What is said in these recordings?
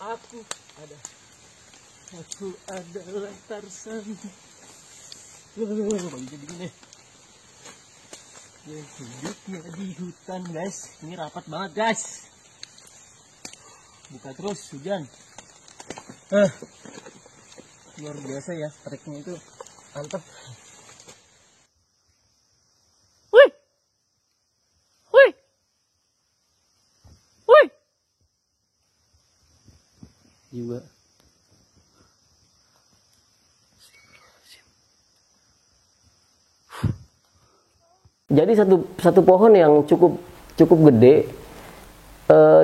Aku ada. Aku adalah Tarzan. Jadi gini. Ya, hidupnya di hutan, guys. Ini rapat banget, guys. Buka terus hujan. Luar biasa ya, treknya itu mantap. Wih. Wih. Wih. Juga. Jadi satu pohon yang cukup gede,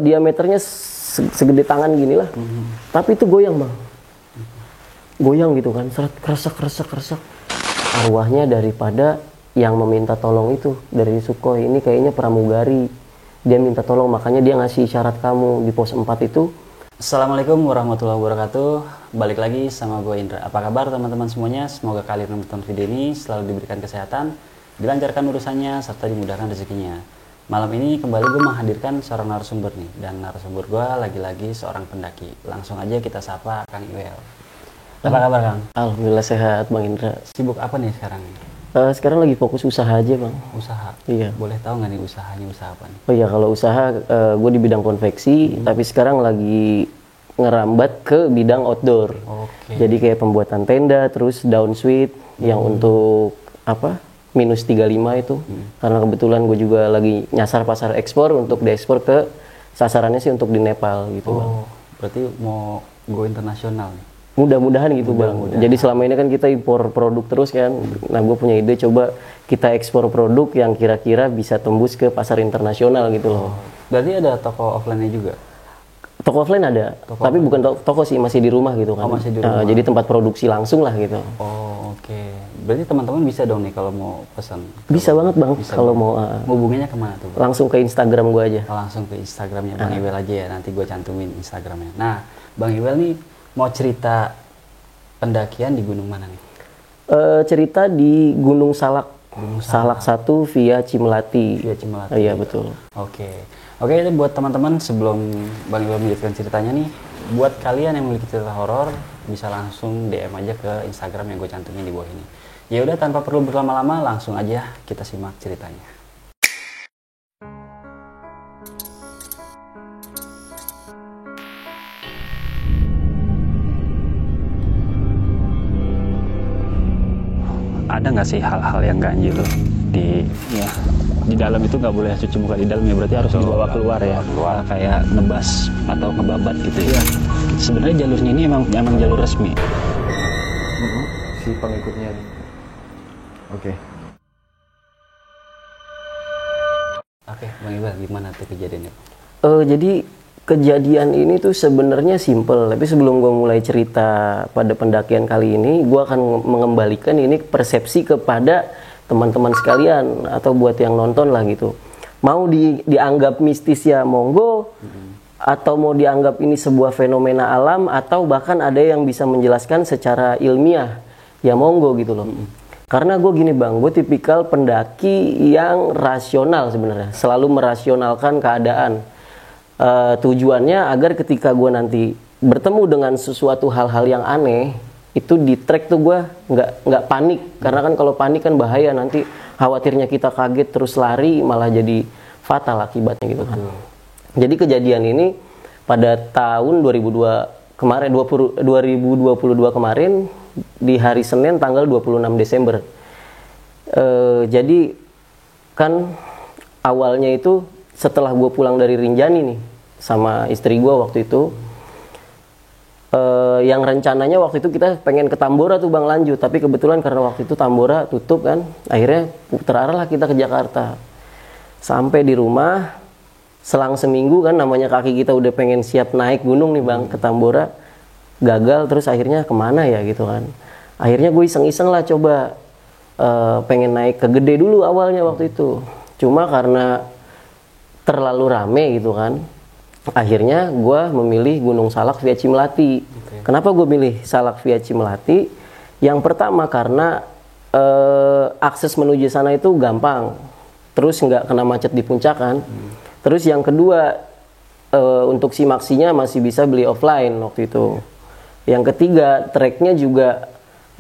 diameternya segede tangan gini lah. Tapi itu goyang, Bang. Goyang gitu kan, keresak. Arwahnya daripada yang meminta tolong itu dari Sukhoi, ini kayaknya pramugari. Dia minta tolong, makanya dia ngasih isyarat kamu di pos 4 itu. Assalamualaikum warahmatullahi wabarakatuh. Balik lagi sama gue Indra. Apa kabar teman-teman semuanya? Semoga kalian menonton video ini selalu diberikan kesehatan, dilancarkan urusannya, serta dimudahkan rezekinya. Malam ini kembali gue menghadirkan seorang narasumber nih. Dan narasumber gue lagi-lagi seorang pendaki. Langsung aja kita sapa Kang Iwel. Apa kabar, Kang? Alhamdulillah sehat, Bang Indra. Sibuk apa nih sekarang? Sekarang lagi fokus usaha aja, Bang. Usaha? Iya. Boleh tahu nggak nih usahanya usaha apa nih? Oh iya, kalau usaha gue di bidang konveksi, tapi sekarang lagi ngerambat ke bidang outdoor. Oke. Jadi kayak pembuatan tenda, terus down suite yang untuk apa? -35 itu. Karena kebetulan gue juga lagi nyasar pasar ekspor untuk diekspor ke sasarannya sih untuk di Nepal gitu, Bang. Berarti mau go internasional nih? Mudah-mudahan gitu, Bang. Jadi selama ini kan kita impor produk terus kan. Nah, gue punya ide coba kita ekspor produk yang kira-kira bisa tembus ke pasar internasional gitu loh. Berarti ada toko offline-nya juga? Toko offline ada, tapi bukan toko sih, masih di rumah gitu kan. Oh, masih di rumah. Jadi tempat produksi langsung lah gitu. Oh, oke. Berarti teman-teman bisa dong nih kalau mau pesan? Bisa banget, Bang. Kalau mau hubunginya kemana tuh, Bang? langsung ke Instagram gue aja. Langsung ke Instagramnya Bang Iwel aja ya, nanti gue cantumin Instagramnya. Nah, Bang Iwel nih mau cerita pendakian di gunung mana nih? Cerita di Gunung Salak. Salak 1 via Cimelati. Via Cimelati. Iya, betul. Oke, itu buat teman-teman sebelum Bang Iwel melanjutkan ceritanya nih, buat kalian yang memiliki cerita horor bisa langsung DM aja ke Instagram yang gue cantumin di bawah ini. Ya udah, tanpa perlu berlama-lama, langsung aja kita simak ceritanya. Ada nggak sih hal-hal yang ganjil di dalam itu? Nggak boleh cuci muka di dalam ya, berarti harus dibawa keluar ya, kayak ngebas atau ngebabat gitu ya. Sebenarnya jalurnya ini emang jalur resmi. Si pengikutnya. Oke, Bang Iwel, gimana tuh kejadiannya? Jadi kejadian ini tuh sebenarnya simple, tapi sebelum gue mulai cerita pada pendakian kali ini, gue akan mengembalikan ini persepsi kepada teman-teman sekalian atau buat yang nonton lah gitu. Mau dianggap mistis ya monggo, atau mau dianggap ini sebuah fenomena alam, atau bahkan ada yang bisa menjelaskan secara ilmiah ya monggo gitu loh. Karena gue gini, Bang, gue tipikal pendaki yang rasional sebenarnya, selalu merasionalkan keadaan. Tujuannya agar ketika gue nanti bertemu dengan sesuatu hal-hal yang aneh, itu di trek tuh gue nggak panik. Karena kan kalau panik kan bahaya, nanti khawatirnya kita kaget terus lari malah jadi fatal akibatnya gitu kan. Jadi kejadian ini pada tahun 2022 kemarin di hari Senin tanggal 26 Desember. Jadi kan awalnya itu setelah gue pulang dari Rinjani nih sama istri gue waktu itu, yang rencananya waktu itu kita pengen ke Tambora tuh, Bang, lanjut, tapi kebetulan karena waktu itu Tambora tutup kan, akhirnya putar arah lah kita ke Jakarta. Sampai di rumah selang seminggu kan, namanya kaki kita udah pengen siap naik gunung nih, Bang, ke Tambora, gagal. Terus akhirnya kemana ya gitu kan, akhirnya gue iseng-iseng lah coba pengen naik ke Gede dulu awalnya waktu itu, cuma karena terlalu rame gitu kan, akhirnya gue memilih Gunung Salak via Cimelati. Kenapa gue milih Salak via Cimelati? Yang pertama karena akses menuju sana itu gampang, terus nggak kena macet di puncak kan. Terus yang kedua, untuk simaksinya masih bisa beli offline waktu itu. Yang ketiga, treknya juga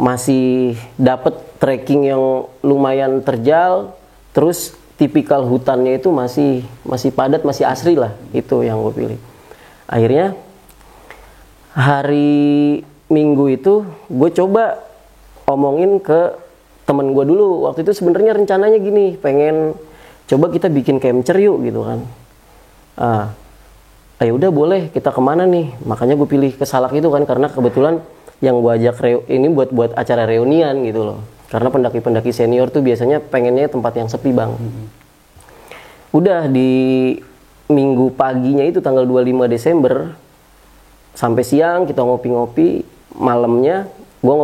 masih dapet trekking yang lumayan terjal, terus tipikal hutannya itu masih padat, masih asri lah, itu yang gue pilih. Akhirnya hari Minggu itu gue coba omongin ke temen gue dulu. Waktu itu sebenarnya rencananya gini, pengen coba kita bikin camper yuk gitu kan. Ya udah boleh, kita kemana nih? Makanya gue pilih ke Salak itu kan, karena kebetulan yang gue ajak ini buat acara reunian gitu loh. Karena pendaki-pendaki senior tuh biasanya pengennya tempat yang sepi bang. Udah di Minggu paginya itu tanggal 25 Desember sampai siang kita ngopi-ngopi, malamnya gue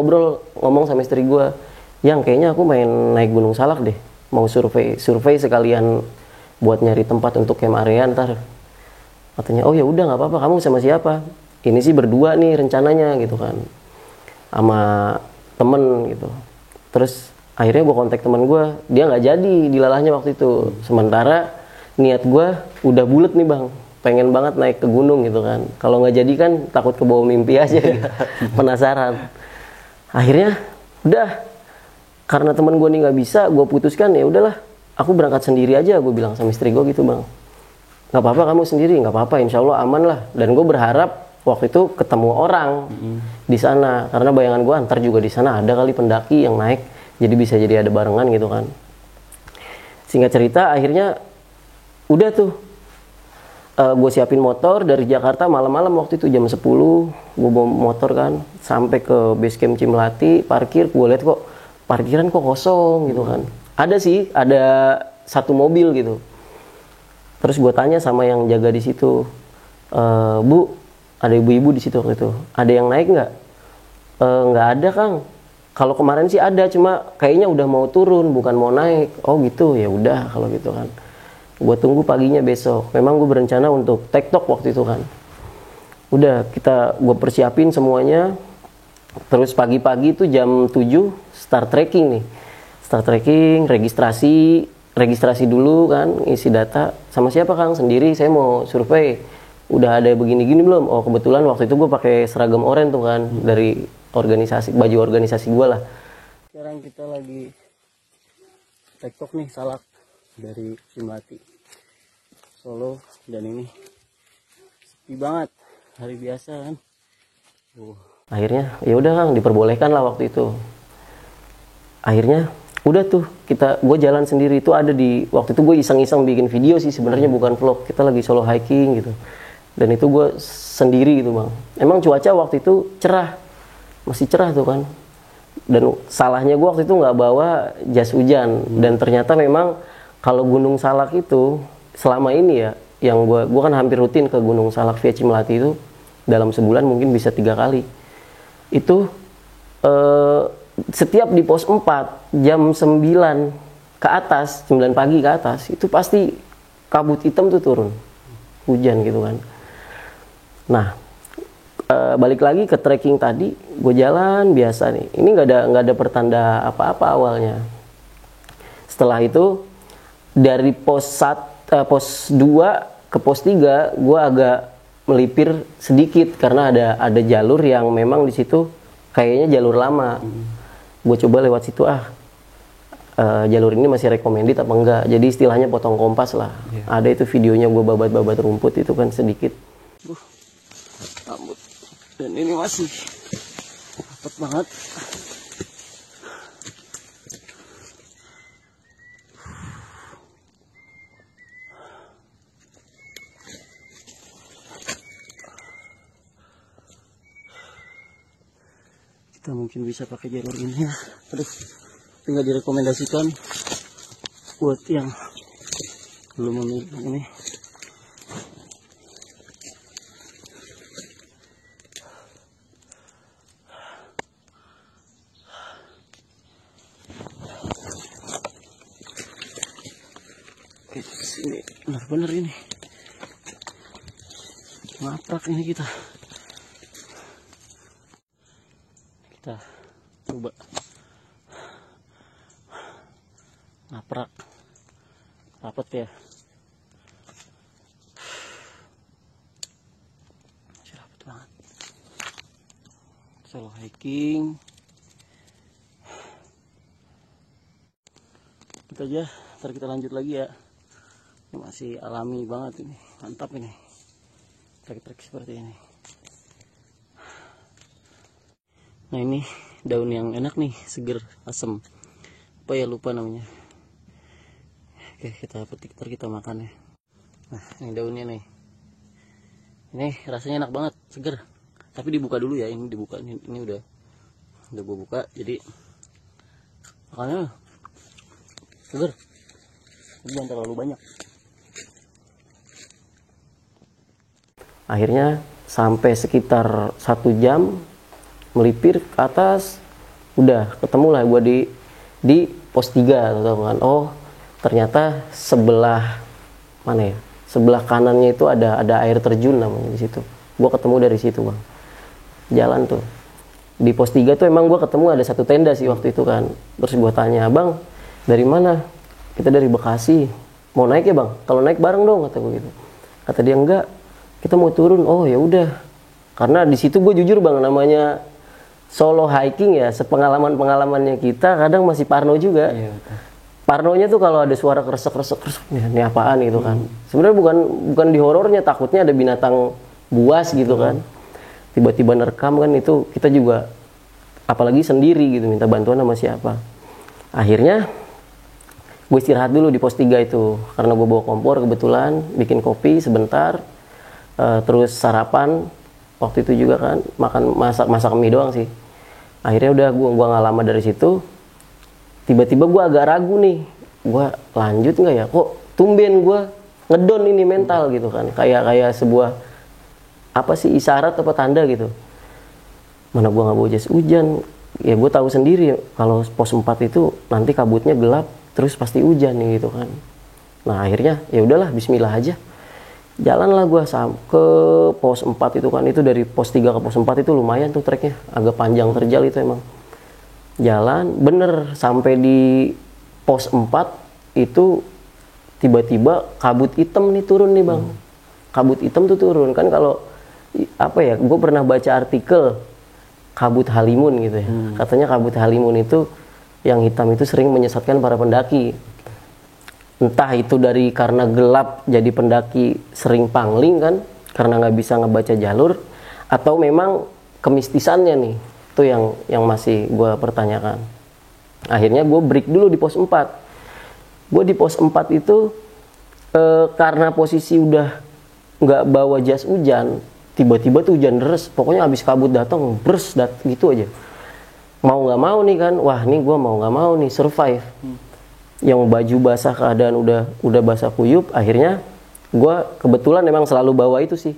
ngomong sama istri gue, yang kayaknya aku main naik Gunung Salak deh, mau survei sekalian buat nyari tempat untuk camp area ntar. Katanya, oh ya udah nggak apa-apa, kamu sama siapa? Ini sih berdua nih rencananya gitu kan, sama temen gitu. Terus akhirnya gue kontak teman gue, dia nggak jadi dilalahnya waktu itu. Sementara niat gue udah bulet nih bang, pengen banget naik ke gunung gitu kan. Kalau nggak jadi kan takut kebawa mimpi aja gitu. Penasaran. Akhirnya udah, karena teman gue nih nggak bisa, gue putuskan ya udahlah, aku berangkat sendiri aja. Gue bilang sama istri gue gitu bang, nggak apa-apa kamu sendiri, nggak apa-apa, insya Allah aman lah. Dan gue berharap waktu itu ketemu orang di sana, karena bayangan gue antar juga di sana ada kali pendaki yang naik, jadi bisa jadi ada barengan gitu kan. Singkat cerita akhirnya udah tuh, gue siapin motor dari Jakarta malam-malam waktu itu jam 10, gue bawa motor kan sampai ke base camp Cimlati, parkir. Gue lihat kok parkiran kok kosong gitu kan. Ada sih, ada satu mobil gitu. Terus gue tanya sama yang jaga di situ, Bu, ada ibu-ibu di situ waktu itu, ada yang naik nggak? Nggak ada Kang. Kalau kemarin sih ada, cuma kayaknya udah mau turun, bukan mau naik. Oh gitu, ya udah kalau gitu kan. Gue tunggu paginya besok. Memang gue berencana untuk TikTok waktu itu kan. Udah gue persiapin semuanya. Terus pagi-pagi itu jam 7 start trekking nih. Start trekking, registrasi dulu kan, isi data. Sama siapa Kang? Sendiri, saya mau survei. Udah ada begini-gini belum? Oh kebetulan waktu itu gue pakai seragam oranye tuh kan, dari organisasi, baju organisasi gue lah. Sekarang kita lagi TikTok nih, Salak dari Cimlati Solo, dan ini sepi banget hari biasa kan. Akhirnya ya udah Kang, diperbolehkan lah waktu itu. Akhirnya udah tuh gue jalan sendiri. Itu ada di waktu itu gue iseng-iseng bikin video sih sebenarnya, bukan vlog. Kita lagi solo hiking gitu, dan itu gue sendiri gitu bang. Emang cuaca waktu itu cerah, masih cerah tuh kan. Dan salahnya gue waktu itu nggak bawa jas hujan. Dan ternyata memang kalau Gunung Salak itu selama ini ya, yang gue kan hampir rutin ke Gunung Salak via Cimlati itu, dalam sebulan mungkin bisa 3 kali. Itu setiap di pos 4 jam 9 ke atas, 9 pagi ke atas, itu pasti kabut hitam tuh turun, hujan gitu kan. Nah balik lagi ke trekking tadi, gue jalan biasa nih. Ini nggak ada pertanda apa-apa awalnya. Setelah itu dari pos 2 ke pos 3 gue agak melipir sedikit, karena ada jalur yang memang di situ kayaknya jalur lama. Gue coba lewat situ, jalur ini masih recommended apa enggak. Jadi istilahnya potong kompas lah. Ada itu videonya gue babat-babat rumput itu kan sedikit. Rambut. Dan ini masih rapet banget. Kita mungkin bisa pakai jalur ini ya. Aduh, tinggal direkomendasikan buat yang belum memilih ini. Ini benar-benar ini ngaprak ini kita coba ngaprak rapet ya. solo hiking. Kita aja, ntar kita lanjut lagi ya. Ini masih alami banget ini, mantap ini. Trek-trek seperti ini. Nah ini daun yang enak nih, seger, asem. Apa ya lupa namanya. Oke kita petik, ntar kita makan ya. Nah ini daunnya nih. Ini rasanya enak banget, seger. Tapi dibuka dulu ya, ini dibuka. Ini udah gue buka, jadi makanya seger. Jangan terlalu banyak. Akhirnya sampai sekitar 1 jam melipir ke atas, udah ketemu lah gue di pos 3 atau kan. Oh ternyata sebelah mana ya, sebelah kanannya itu ada air terjun namanya di situ. Gue ketemu dari situ bang, jalan tuh di pos 3 tuh emang gue ketemu ada satu tenda sih waktu itu kan. Terus gue tanya, bang dari mana? Kita dari Bekasi, mau naik ya bang? Kalau naik bareng dong kata gue gitu. Kata dia enggak, kita mau turun. Oh ya udah, karena di situ gue jujur bang, namanya solo hiking ya, sepengalaman-pengalamannya kita kadang masih parno juga. Iya, parnonya tuh kalau ada suara kresek-kresek, ini apaan gitu kan. Sebenarnya bukan di horornya, takutnya ada binatang buas gitu kan. Tiba-tiba nerekam kan, itu kita juga apalagi sendiri gitu, minta bantuan sama siapa. Akhirnya gue istirahat dulu di pos 3 itu, karena gue bawa kompor kebetulan, bikin kopi sebentar, terus sarapan. Waktu itu juga kan masak mie doang sih. Akhirnya udah gua nggak lama dari situ, tiba-tiba gua agak ragu nih, gua lanjut nggak ya? Kok tumben gua ngedon ini mental gitu kan, kayak sebuah apa sih, isyarat apa tanda gitu. Mana gua nggak bawa jas hujan, ya gua tahu sendiri kalau pos 4 itu nanti kabutnya gelap, terus pasti hujan nih gitu kan. Nah akhirnya ya udahlah, bismillah aja. Jalanlah gue ke pos 4 itu kan, itu dari pos 3 ke pos 4 itu lumayan tuh treknya, agak panjang terjal itu emang. Jalan bener sampai di pos 4 itu tiba-tiba kabut hitam nih turun nih bang. Kabut hitam tuh turun kan, kalau apa ya, gue pernah baca artikel kabut halimun gitu ya. Katanya kabut halimun itu yang hitam itu sering menyesatkan para pendaki. Entah itu dari karena gelap jadi pendaki sering pangling kan, karena nggak bisa ngebaca jalur, atau memang kemistisannya nih, itu yang masih gue pertanyakan. Akhirnya gue break dulu di pos 4. Gue di pos 4 itu karena posisi udah nggak bawa jas hujan, tiba-tiba tuh hujan deras, pokoknya abis kabut datang gitu aja. Mau nggak mau nih kan, wah nih gue mau nggak mau nih survive. Yang baju basah, keadaan udah basah kuyup. Akhirnya gue kebetulan memang selalu bawa itu sih,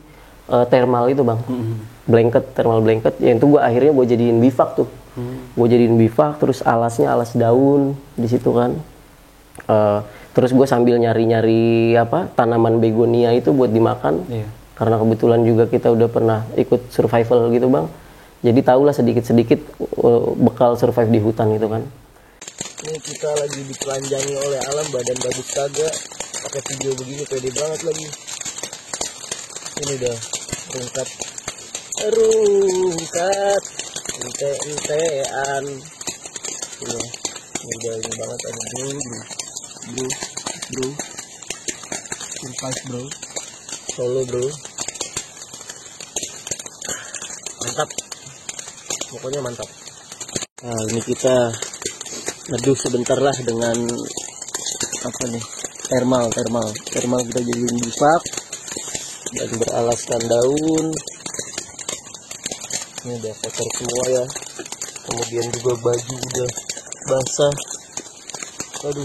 thermal itu bang, thermal blanket. Yang itu gue akhirnya gue jadiin bivak tuh. Gue jadiin bivak, terus alasnya alas daun di situ kan. Terus gue sambil nyari apa tanaman begonia itu buat dimakan. Karena kebetulan juga kita udah pernah ikut survival gitu bang, jadi tahulah sedikit-sedikit bekal survive di hutan itu kan. Ini kita lagi ditelanjangi oleh alam, badan bagus kagak, pakai video begini pede banget lagi. Ini udah rungkat, ente-entean. Ini udah ini banget, ada bro, survive bro, solo bro, mantap, pokoknya mantap. Nah ini kita neduh sebentar lah dengan apa nih, thermal kita jadiin bivak dan beralaskan daun. Ini udah kotor semua ya, kemudian juga baju udah basah. Aduh,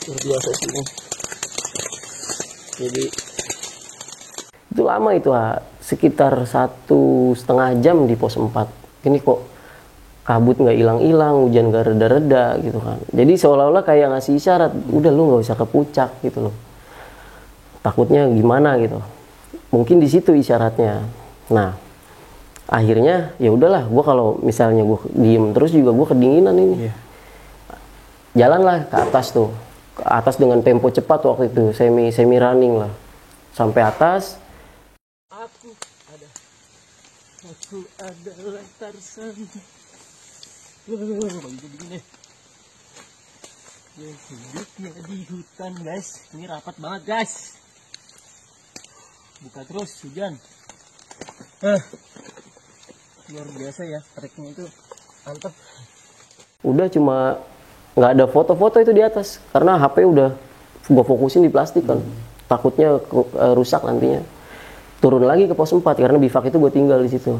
luar biasa sih ini. Jadi itu lama itu sekitar 1,5 jam di pos 4. Ini kok kabut nggak hilang-hilang, hujan nggak reda-reda gitu kan. Jadi seolah-olah kayak ngasih isyarat, udah lu nggak usah ke puncak gitu loh. Takutnya gimana gitu. Mungkin di situ isyaratnya. Nah, akhirnya ya udahlah, gue kalau misalnya gue diem terus juga gue kedinginan ini. Jalanlah ke atas tuh, ke atas dengan tempo cepat waktu itu, semi running lah, sampai atas. Aku ada Aku adalah Tarzan. Begini. Ya, hidupnya di hutan guys. Ini rapat banget guys. Buka terus hujan. Luar biasa ya, treknya itu mantap. Udah cuma nggak ada foto-foto itu di atas karena HP udah gua fokusin di plastik kan. Takutnya rusak nantinya. Turun lagi ke pos 4 karena bivak itu gue tinggal di situ.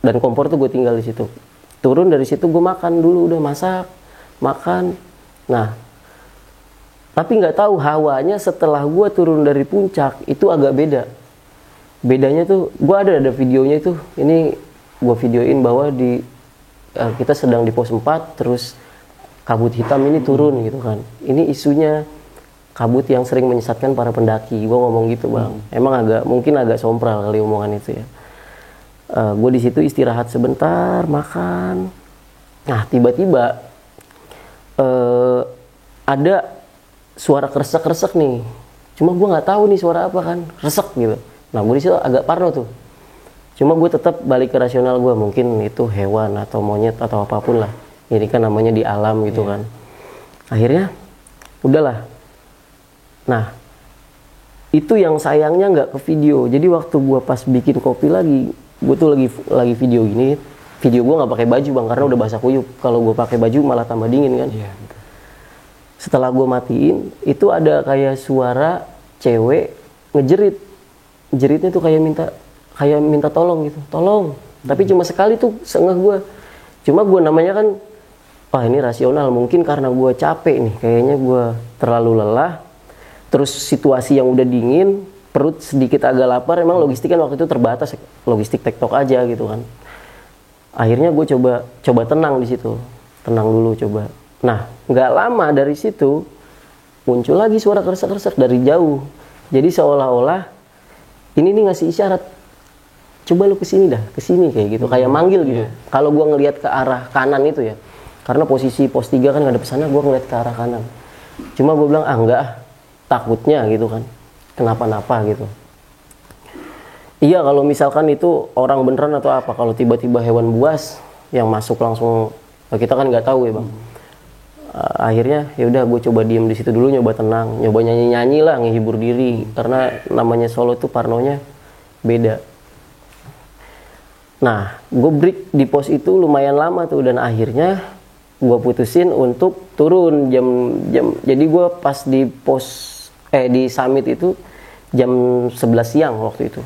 Dan kompor tuh gue tinggal di situ. Turun dari situ gue makan dulu, udah masak, makan. Nah, tapi nggak tahu hawanya setelah gue turun dari puncak itu agak beda. Bedanya tuh, gue ada videonya itu. Ini gue videoin bahwa kita sedang di pos 4, terus kabut hitam ini turun gitu kan. Ini isunya kabut yang sering menyesatkan para pendaki. Gue ngomong gitu bang. Emang mungkin agak sompral kali omongan itu ya. Gue di situ istirahat sebentar, makan. Nah tiba-tiba ada suara kresek-kresek nih. Cuma gue nggak tahu nih suara apa kan, resek gitu. Nah gue di situ agak parno tuh. Cuma gue tetap balik ke rasional gue. Mungkin itu hewan atau monyet atau apapun lah. Ini kan namanya di alam gitu kan. Akhirnya udahlah. Nah, itu yang sayangnya nggak ke video. Jadi waktu gue pas bikin kopi lagi, gue tuh lagi video gini. Video gue nggak pakai baju bang, karena udah basah kuyup. Kalau gue pakai baju malah tambah dingin kan. Iya, betul. Setelah gue matiin, itu ada kayak suara cewek ngejerit. Jeritnya tuh kayak minta tolong gitu, tolong. Tapi cuma sekali tuh sengeh gue. Cuma gue namanya kan, wah ini rasional. Mungkin karena gue capek nih, kayaknya gue terlalu lelah. Terus situasi yang udah dingin, perut sedikit agak lapar, emang logistik kan waktu itu terbatas, logistik tektok aja gitu kan. Akhirnya gue coba tenang di situ, tenang dulu coba. Nah, nggak lama dari situ muncul lagi suara kresek-kresek dari jauh. Jadi seolah-olah ini nih ngasih isyarat, coba lu kesini dah, kesini kayak gitu, kayak manggil gitu. Kalau gue ngelihat ke arah kanan itu ya, karena posisi pos 3 kan nggak ada pesannya, gue ngeliat ke arah kanan. Cuma gue bilang enggak. Takutnya gitu kan, kenapa-napa gitu. Iya kalau misalkan itu orang beneran atau apa, kalau tiba-tiba hewan buas yang masuk langsung, kita kan nggak tahu ya bang. Akhirnya ya udah gue coba diem di situ dulu, nyoba tenang, nyoba nyanyi-nyanyi lah, ngehibur diri, karena namanya solo tuh parnonya beda. Nah gue break di pos itu lumayan lama tuh, dan akhirnya gue putusin untuk turun jam. Jadi gue pas di di summit itu jam 11 siang waktu itu.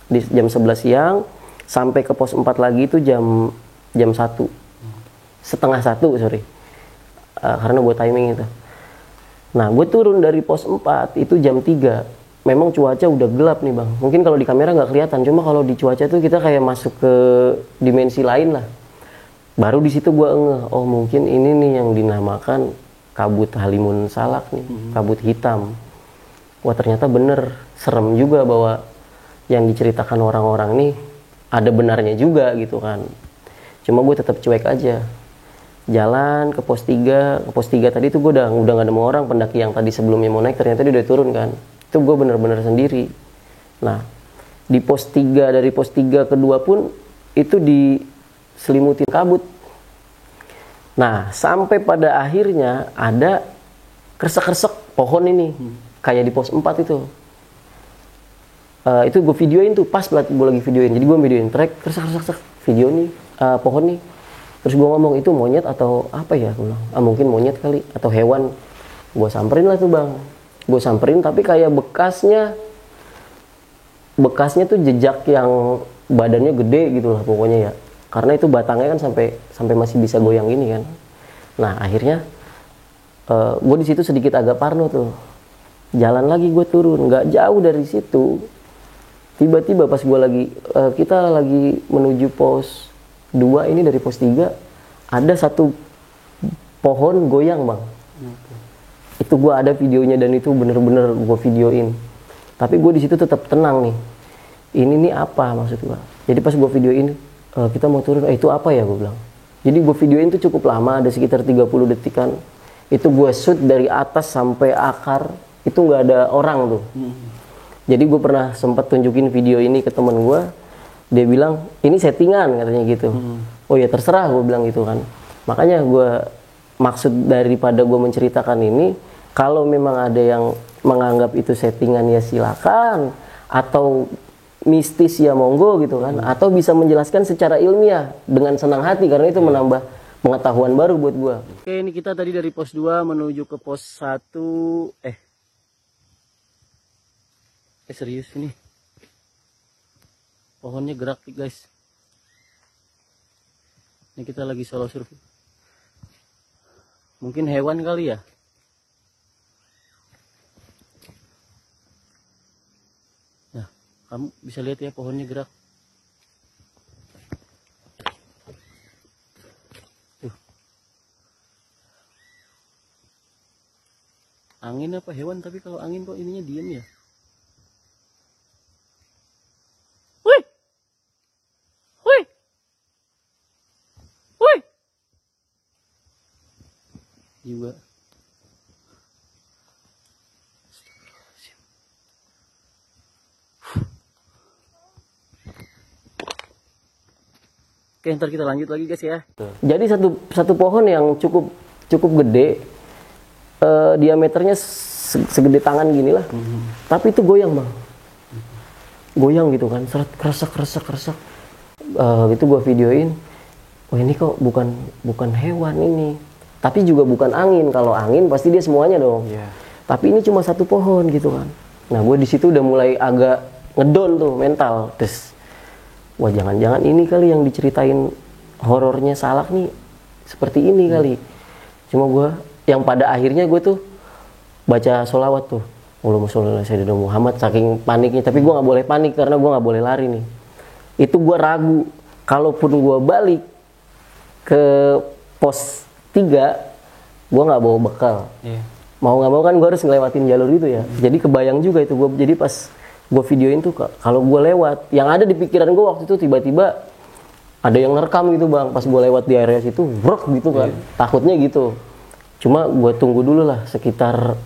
Di jam 11 siang sampai ke pos 4 lagi itu jam 1. Setengah 1, sorry. Karena gue timing itu. Nah, gue turun dari pos 4 itu jam 3. Memang cuaca udah gelap nih, Bang. Mungkin kalau di kamera nggak kelihatan, cuma kalau di cuaca tuh kita kayak masuk ke dimensi lain lah. Baru di situ gue ngeh, oh mungkin ini nih yang dinamakan kabut Halimun Salak nih, kabut hitam. Wah ternyata bener, serem juga bahwa yang diceritakan orang-orang nih ada benarnya juga gitu kan. Cuma gue tetap cuek aja. Jalan ke pos 3, tadi tuh gue udah gak nemu orang. Pendaki yang tadi sebelumnya mau naik ternyata dia udah turun kan. Itu gue bener-bener sendiri. Nah di pos 3, dari pos 3 ke 2 pun itu diselimutin kabut. Nah sampai pada akhirnya ada kresek-kresek pohon ini. Kayak di pos 4 itu. Itu gue videoin tuh, pas gue lagi videoin. Jadi gue videoin trek, kresek-kresek video nih, pohon nih. Terus gue ngomong, itu monyet atau apa ya? Gue bilang, mungkin monyet kali, atau hewan. Gue samperin lah tuh bang. Gue samperin tapi kayak bekasnya tuh jejak yang badannya gede gitu lah pokoknya ya. Karena itu batangnya kan sampai masih bisa goyang gini kan. Nah akhirnya gue di situ sedikit agak parno tuh. Jalan lagi gue turun, nggak jauh dari situ. Tiba-tiba pas kita lagi menuju pos 2 ini dari pos 3, ada satu pohon goyang bang. Itu gue ada videonya dan itu bener-bener gue videoin. Tapi gue di situ tetap tenang nih. Ini nih apa maksud gue? Jadi pas gue videoin, kita mau turun, itu apa ya gue bilang. Jadi gue videoin tuh cukup lama, ada sekitar 30 detikan. Itu gue shoot dari atas sampai akar. Itu nggak ada orang tuh. Jadi gue pernah sempat tunjukin video ini ke temen gue. Dia bilang ini settingan katanya gitu. Oh ya terserah, gue bilang gitu kan. Makanya gue maksud daripada gue menceritakan ini, kalau memang ada yang menganggap itu settingan ya silakan, atau mistis ya monggo gitu kan, atau bisa menjelaskan secara ilmiah dengan senang hati karena itu menambah pengetahuan baru buat gue. Oke, ini kita tadi dari pos 2 menuju ke pos 1. Serius ini. Pohonnya gerak guys. Ini kita lagi solo survei. Mungkin hewan kali ya. Nah, kamu bisa lihat ya pohonnya gerak. Tuh. Angin apa hewan, tapi kalau angin kok ininya diem ya. Juga oke, ntar kita lanjut lagi guys ya. Jadi satu pohon yang cukup gede, diameternya segede tangan gini lah. Tapi itu goyang bang, goyang gitu kan, seret keresak. Itu gua videoin. Oh ini kok bukan hewan ini. Tapi juga bukan angin. Kalau angin pasti dia semuanya dong. Tapi ini cuma satu pohon gitu kan. Nah gue di situ udah mulai agak ngedon tuh mental. Terus, wah jangan-jangan ini kali yang diceritain horornya Salak nih seperti ini kali. Cuma gue yang pada akhirnya gue tuh baca sholawat tuh. Allahumma sholli ala sayyidina Muhammad, saking paniknya. Tapi gue nggak boleh panik karena gue nggak boleh lari nih. Itu gue ragu. Kalaupun gue balik ke pos 3, gue nggak bawa bekal. Mau nggak mau kan gue harus ngelewatin jalur itu ya. Jadi kebayang juga itu gue. Jadi pas gue videoin tuh, kalau gue lewat, yang ada di pikiran gue waktu itu tiba-tiba ada yang ngerekam gitu bang. Pas gue lewat di area situ, brok gitu kan. Takutnya gitu. Cuma gue tunggu dulu lah sekitar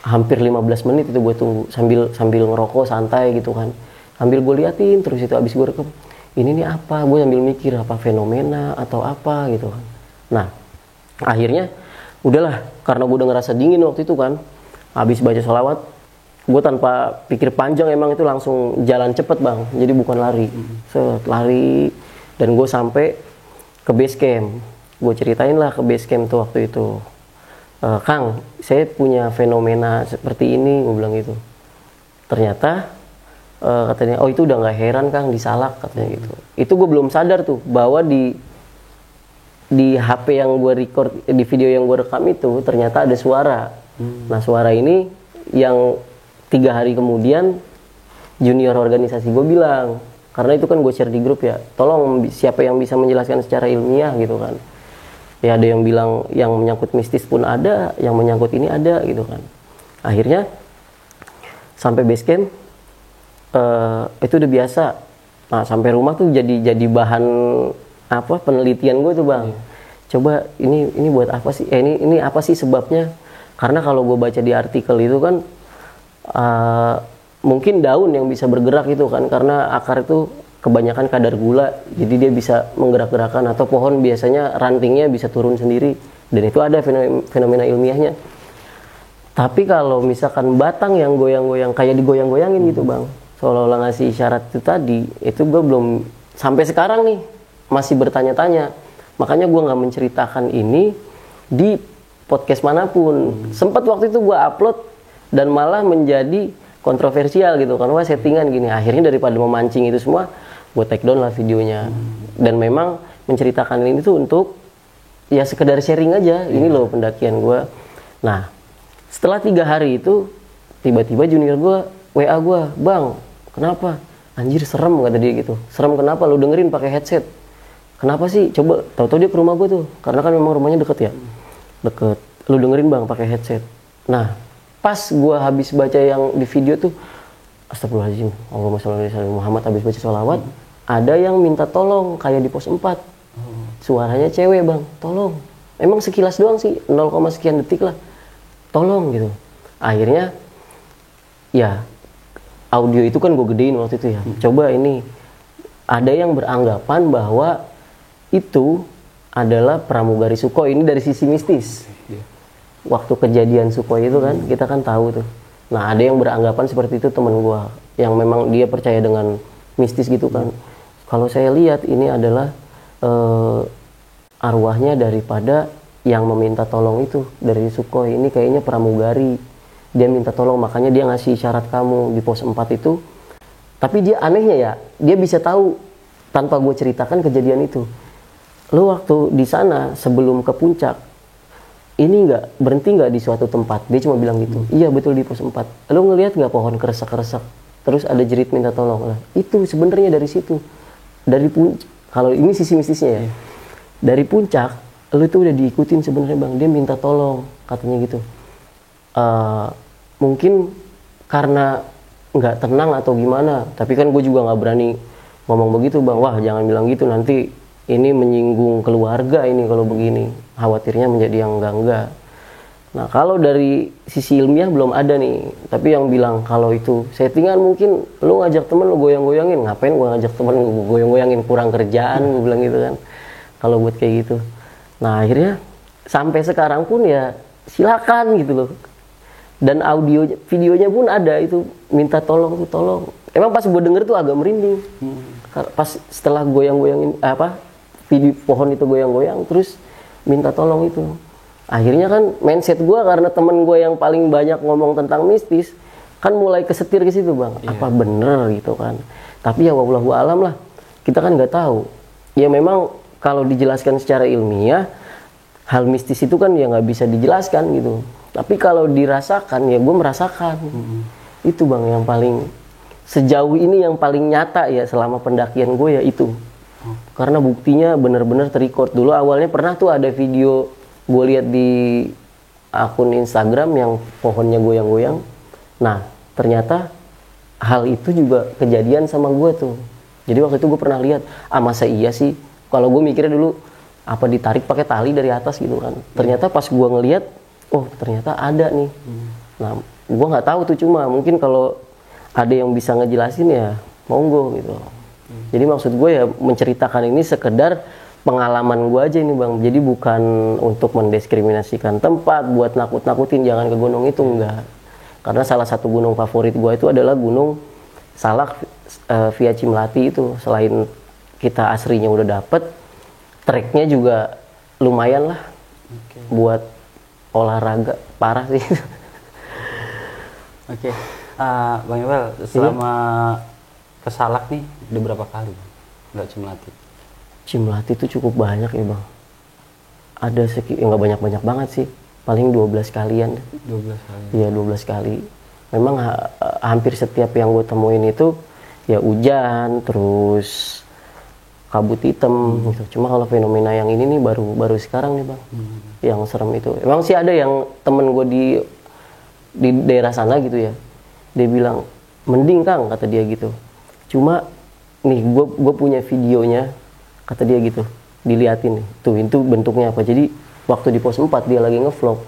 hampir 15 menit itu gue tunggu sambil ngerokok santai gitu kan. Sambil gue liatin terus itu, abis gue rekam. Ini nih apa? Gue sambil mikir apa fenomena atau apa gitu kan. Nah akhirnya udahlah, karena gue udah ngerasa dingin waktu itu kan, habis baca sholawat gue tanpa pikir panjang emang itu langsung jalan cepet bang, jadi bukan lari. Lari dan gue sampai ke base camp. Gue ceritain lah ke base camp tuh waktu itu, Kang saya punya fenomena seperti ini, gue bilang gitu. Ternyata katanya, oh itu udah nggak heran Kang di Salak katanya gitu. Itu gue belum sadar tuh bahwa di HP yang gue record, di video yang gue rekam itu ternyata ada suara. Nah suara ini yang 3 hari kemudian junior organisasi gue bilang, karena itu kan gue share di grup ya, tolong siapa yang bisa menjelaskan secara ilmiah gitu kan. Ya ada yang bilang yang menyangkut mistis pun ada, yang menyangkut ini ada gitu kan. Akhirnya sampai base camp, itu udah biasa. Nah sampai rumah tuh jadi bahan apa penelitian gue tuh bang. Coba ini buat apa sih? Ini apa sih sebabnya? Karena kalau gue baca di artikel itu kan mungkin daun yang bisa bergerak itu kan, karena akar itu kebanyakan kadar gula, jadi dia bisa menggerak-gerakkan, atau pohon biasanya rantingnya bisa turun sendiri, dan itu ada fenomena ilmiahnya. Tapi kalau misalkan batang yang goyang-goyang kayak digoyang-goyangin gitu bang, seolah-olah ngasih isyarat itu tadi, itu gue belum sampai sekarang nih masih bertanya-tanya. Makanya gue nggak menceritakan ini di podcast manapun. Sempat waktu itu gue upload dan malah menjadi kontroversial gitu kan, wah settingan gini. Akhirnya daripada memancing itu semua, gue take down lah videonya. Dan memang menceritakan ini tuh untuk ya sekedar sharing aja. Ini loh pendakian gue. Nah setelah 3 hari itu tiba-tiba junior gue WA gue, bang kenapa? Anjir serem kata dia gitu. Serem kenapa? Lu dengerin pakai headset. Kenapa sih? Coba, tahu-tahu dia ke rumah gue tuh, karena kan memang rumahnya deket ya, deket. Lu dengerin bang pakai headset. Nah, pas gue habis baca yang di video tuh, astagfirullahaladzim, Allahumma sholli ala Muhammad, habis baca sholawat, ada yang minta tolong kayak di pos 4. Suaranya cewek bang, tolong. Emang sekilas doang sih, 0, sekian detik lah, tolong gitu. Akhirnya, ya audio itu kan gue gedein waktu itu ya. Coba ini ada yang beranggapan bahwa itu adalah pramugari Sukhoi. Ini dari sisi mistis. Waktu kejadian Sukhoi itu kan, kita kan tahu tuh. Nah, ada yang beranggapan seperti itu, temen gua yang memang dia percaya dengan mistis gitu kan. Kalau saya lihat ini adalah arwahnya daripada yang meminta tolong itu dari Sukhoi. Ini kayaknya pramugari. Dia minta tolong, makanya dia ngasih syarat kamu di pos 4 itu. Tapi dia anehnya ya, dia bisa tahu tanpa gue ceritakan kejadian itu. Lo waktu di sana sebelum ke puncak, ini berhenti nggak di suatu tempat? Dia cuma bilang gitu. Iya betul di pos 4. Lo ngelihat nggak pohon keresak-keresak? Terus ada jerit minta tolong. Lah, itu sebenarnya dari situ. Dari puncak. Kalau ini sisi mistisnya ya. Dari puncak, lo tuh udah diikutin sebenarnya bang. Dia minta tolong, katanya gitu. Mungkin karena nggak tenang atau gimana, tapi kan gue juga nggak berani ngomong begitu bang. Wah jangan bilang gitu, nanti ini menyinggung keluarga ini kalau begini, khawatirnya menjadi yang enggak. Nah kalau dari sisi ilmiah belum ada nih, tapi yang bilang kalau itu settingan, mungkin lu ngajak temen lu goyang-goyangin. Ngapain gue ngajak temen lu goyang-goyangin, kurang kerjaan gue bilang gitu kan, kalau buat kayak gitu. Nah akhirnya sampai sekarang pun ya silakan gitu loh. Dan audio videonya pun ada itu, minta tolong tuh, tolong. Emang pas gue denger tuh agak merinding. Pas setelah goyang-goyangin video pohon itu goyang-goyang, terus minta tolong itu. Akhirnya kan mindset gue, karena temen gue yang paling banyak ngomong tentang mistis, kan mulai kesetir ke situ bang. Apa bener gitu kan? Tapi ya wallahu alam lah, kita kan nggak tahu. Ya memang kalau dijelaskan secara ilmiah, hal mistis itu kan ya nggak bisa dijelaskan gitu. Tapi kalau dirasakan, ya gue merasakan. Itu bang yang paling, sejauh ini yang paling nyata ya selama pendakian gue ya itu. Karena buktinya bener-bener terrecord. Dulu awalnya pernah tuh ada video gue lihat di akun Instagram yang pohonnya goyang-goyang. Nah ternyata hal itu juga kejadian sama gue tuh. Jadi waktu itu gue pernah lihat, masa iya sih? Kalau gue mikirnya dulu, apa ditarik pakai tali dari atas gitu kan. Ternyata pas gue ngelihat, oh ternyata ada nih. Nah gue nggak tahu tuh, cuma mungkin kalau ada yang bisa ngejelasin ya monggo gitu. Jadi maksud gue ya menceritakan ini sekedar pengalaman gue aja ini bang. Jadi bukan untuk mendiskriminasikan tempat, buat nakut-nakutin jangan ke gunung itu, enggak. Karena salah satu gunung favorit gue itu adalah Gunung Salak via Cimlati itu. Selain kita asrinya udah dapet, treknya juga lumayan lah buat olahraga, parah sih. Oke. Bang Iqbal, selama ke Salak nih udah berapa kali nggak Cimlati? Cimlati itu cukup banyak ya bang. Ada nggak banyak-banyak banget sih, paling 12 kalian. 12 kali. Iya 12 kali. Memang hampir setiap yang gue temuin itu ya hujan, terus kabut hitam gitu. Cuma kalau fenomena yang ini nih baru sekarang nih bang, yang serem itu. Emang sih ada yang temen gue di daerah sana gitu ya, dia bilang mending Kang, kata dia gitu. Cuma nih gue punya videonya, kata dia gitu, diliatin nih, tuh itu bentuknya apa. Jadi waktu di pos 4 dia lagi ngevlog,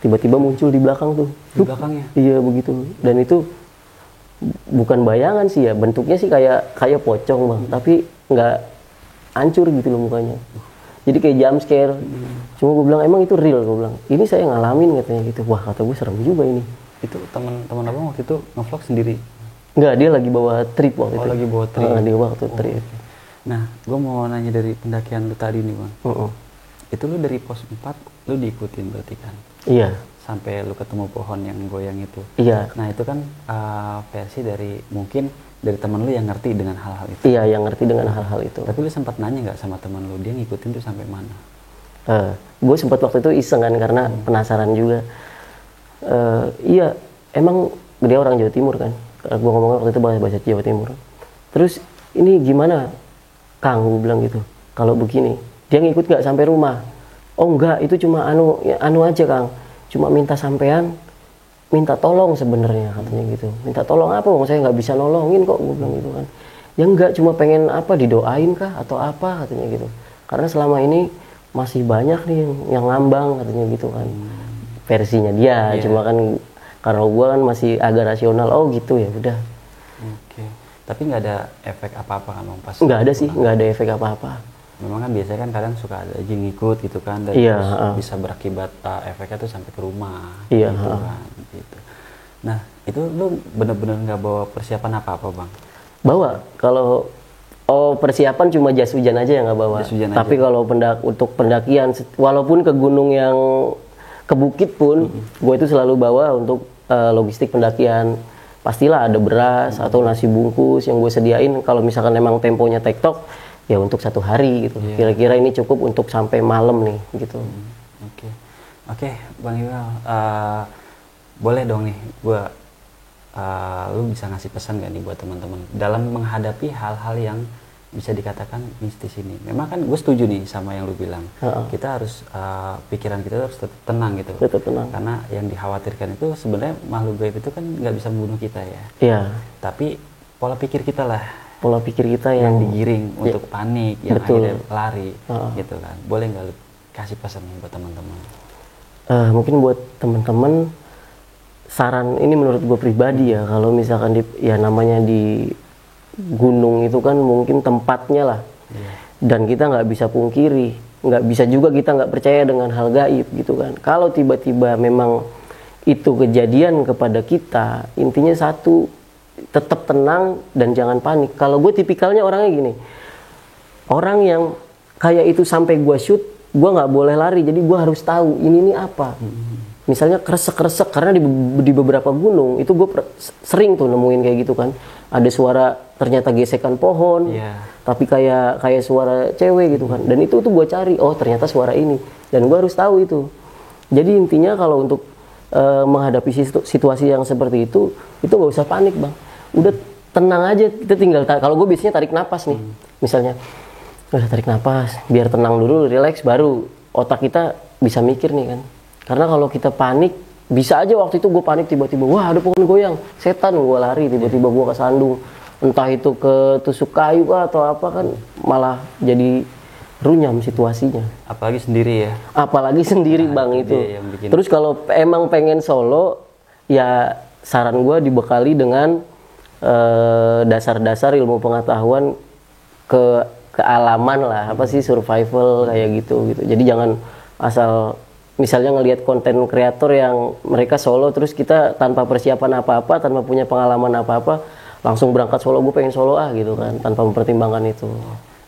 tiba-tiba muncul di belakang tuh. Di belakangnya? Iya begitu. Dan itu bukan bayangan sih ya, bentuknya sih kayak pocong bang, tapi nggak hancur gitu loh mukanya. Jadi kayak jump scare. Cuma gue bilang emang itu real, gue bilang. Ini saya ngalamin katanya gitu. Wah kata gue serem juga ini. Itu teman-teman abang waktu itu ngevlog sendiri? Enggak, dia lagi bawa trip waktu itu. Oh lagi bawa trip. Dia waktu trip. Nah, gue mau nanya dari pendakian lu tadi nih bang. Itu lu dari pos 4 lu diikutin berarti kan? Iya. Sampai lu ketemu pohon yang goyang itu. Iya. Nah itu kan versi dari mungkin dari teman lu yang ngerti dengan hal-hal itu. Iya, yang ngerti dengan hal-hal itu. Tapi lu sempat nanya nggak sama teman lu, dia ngikutin tuh sampai mana? Gue sempat waktu itu iseng kan, karena penasaran juga. Iya, emang dia orang Jawa Timur kan. Gue ngomongnya waktu itu bahasa Jawa Timur. Terus ini gimana Kang, gue bilang gitu. Kalau begini, dia ngikut nggak sampai rumah? Oh enggak, itu cuma anu aja Kang. Cuma minta sampean, minta tolong sebenarnya katanya gitu. Minta tolong apa? Wong saya nggak bisa nolongin kok, gue bilang gitu kan. Ya enggak, cuma pengen apa, didoain kah atau apa katanya gitu. Karena selama ini masih banyak nih yang ngambang katanya gitu kan. Versinya dia, cuma kan karena gue kan masih agak rasional. Oh gitu ya udah. Oke. Tapi nggak ada efek apa-apa kan Bang pas? Nggak ada sih, nggak ada efek apa-apa. Memang kan biasanya kan kadang suka ada aja ngikut gitu kan, dan Iya, terus bisa berakibat efeknya tuh sampai ke rumah. Iya, gitu kan. Gitu. Nah itu lu bener-bener nggak bawa persiapan apa-apa Bang? Bawa, kalau persiapan cuma jas hujan aja yang nggak bawa. Jas hujan Tapi kalau untuk pendakian, walaupun ke gunung yang ke bukit pun, gue itu selalu bawa untuk logistik pendakian. Pastilah ada beras atau nasi bungkus yang gue sediain. Kalau misalkan emang temponya tektok, ya untuk 1 hari gitu. Kira-kira ini cukup untuk sampai malam nih gitu. Oke, Bang Iwal, boleh dong nih, lu bisa ngasih pesan gak nih buat teman-teman dalam menghadapi hal-hal yang bisa dikatakan mistis ini. Memang kan gue setuju nih sama yang lu bilang. Kita harus pikiran kita harus tetap tenang gitu. Tetap tenang. Karena yang dikhawatirkan itu sebenarnya makhluk gaib itu kan nggak bisa membunuh kita ya. Iya. Tapi pola pikir kita lah. Pola pikir kita yang yang digiring untuk panik, yang Betul. akhirnya lari, gitu kan. Boleh nggak lu kasih pesan nih buat teman-teman? Mungkin buat teman-teman, saran ini menurut gue pribadi ya, kalau misalkan namanya di gunung itu kan mungkin tempatnya lah, dan kita nggak bisa pungkiri, nggak bisa juga kita nggak percaya dengan hal gaib gitu kan. Kalau tiba-tiba memang itu kejadian kepada kita, intinya satu, tetap tenang dan jangan panik. Kalau gue tipikalnya orangnya gini, orang yang kayak itu sampai gue shoot, gue nggak boleh lari, jadi gue harus tahu ini apa. Misalnya kresek-kresek, karena di beberapa gunung itu gue sering tuh nemuin kayak gitu kan, ada suara ternyata gesekan pohon, tapi kayak suara cewek gitu kan, dan itu tuh gue cari, oh ternyata suara ini, dan gue harus tahu itu. Jadi intinya kalau untuk menghadapi situasi yang seperti itu nggak usah panik Bang, udah tenang aja. Kita tinggal kalau gue biasanya tarik napas nih, misalnya udah tarik napas biar tenang dulu, relax, baru otak kita bisa mikir nih kan. Karena kalau kita panik, bisa aja waktu itu gue panik tiba-tiba, wah ada pohon goyang, setan, gue lari, tiba-tiba gue kesandung, entah itu ketusuk kayu atau apa kan, malah jadi runyam situasinya. Apalagi sendiri ya. Apalagi sendiri Bang itu. Terus kalau emang pengen solo, ya saran gue dibekali dengan dasar-dasar ilmu pengetahuan kealaman lah, apa sih, survival kayak gitu. Jadi jangan asal misalnya ngelihat konten kreator yang mereka solo, terus kita tanpa persiapan apa-apa, tanpa punya pengalaman apa-apa, langsung berangkat solo, gue pengen solo gitu kan, tanpa mempertimbangkan itu.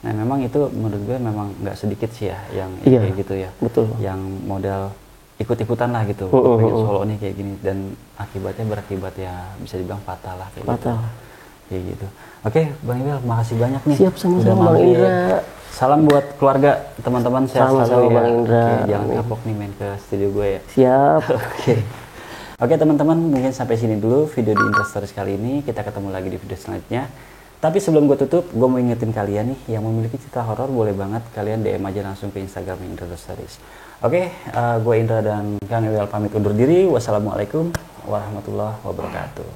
Nah memang itu menurut gue memang nggak sedikit sih ya yang kayak gitu ya. Betul. Yang modal ikut-ikutan lah gitu, pengen solo nih kayak gini, dan akibatnya berakibat ya bisa dibilang fatal lah kayak fatal. Kayak gitu. Oke, Bang Iwal, makasih banyak nih. Siap, sama-sama Bang Indra. Salam buat keluarga, teman-teman, sehat selalu ya. Bang Indra. Oke, jangan kapok nih main ke studio gue ya. Siap. Oke teman-teman, mungkin sampai sini dulu video di Indra Stories kali ini. Kita ketemu lagi di video selanjutnya. Tapi sebelum gue tutup, gue mau ingetin kalian nih yang memiliki cerita horor, boleh banget kalian DM aja langsung ke Instagram Indra Stories. Oke, gue Indra dan Kang Iwal pamit undur diri. Wassalamualaikum warahmatullahi wabarakatuh.